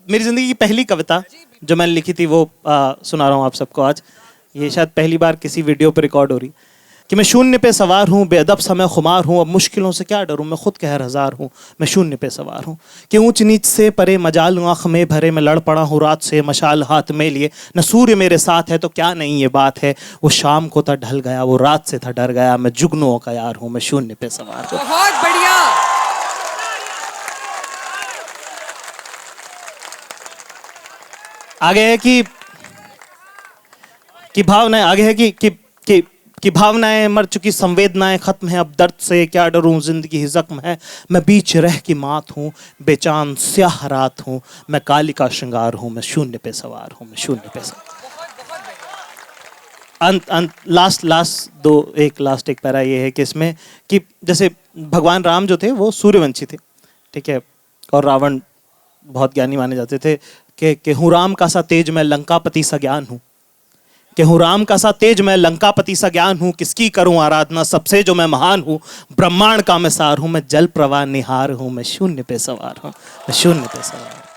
मेरी ज़िंदगी की पहली कविता जो मैंने लिखी थी वो सुना रहा हूँ आप सबको आज। ये शायद पहली बार किसी वीडियो पे रिकॉर्ड हो रही कि मैं शून्य पे सवार हूँ, बेअदब समय खुमार हूँ, अब मुश्किलों से क्या डरूँ, मैं खुद कहर हजार हूँ, मैं शून्य पे सवार हूँ कि ऊंच नीच से परे मजाल आँख में भरे मैं लड़ पड़ा हूँ रात से मशाल हाथ में लिए, न सूर्य मेरे साथ है तो क्या नहीं ये बात है, वो शाम को था ढल गया, वो रात से था डर गया, मैं जुगनुओं का यार हूँ, मैं शून्य पे सवार हूँ। बहुत बढ़िया। आगे है कि भावनाएं, आगे है कि भावनाएं मर चुकी, संवेदनाएं खत्म है, अब दर्द से क्या डरूं, जिंदगी ही जख्म है, मैं बीच रह की मात हूँ, बेचान स्याह रात हूँ, मैं काली का श्रृंगार हूँ, मैं शून्य पे सवार हूँ, मैं शून्य पे सवार। लास्ट एक पैरा ये है कि इसमें कि जैसे भगवान राम जो थे वो सूर्यवंशी थे, ठीक है, और रावण बहुत ज्ञानी माने जाते थे कि हूँ राम का सा तेज मैं लंकापति सा ज्ञान हूँ, कि हूँ राम का सा तेज मैं लंकापति सा ज्ञान हूँ, किसकी करूँ आराधना सबसे जो मैं महान हूँ, ब्रह्मांड का मैं सार हूँ, मैं जल प्रवाह निहार हूँ, मैं शून्य पे सवार हूँ, मैं शून्य पे सवार हूँ।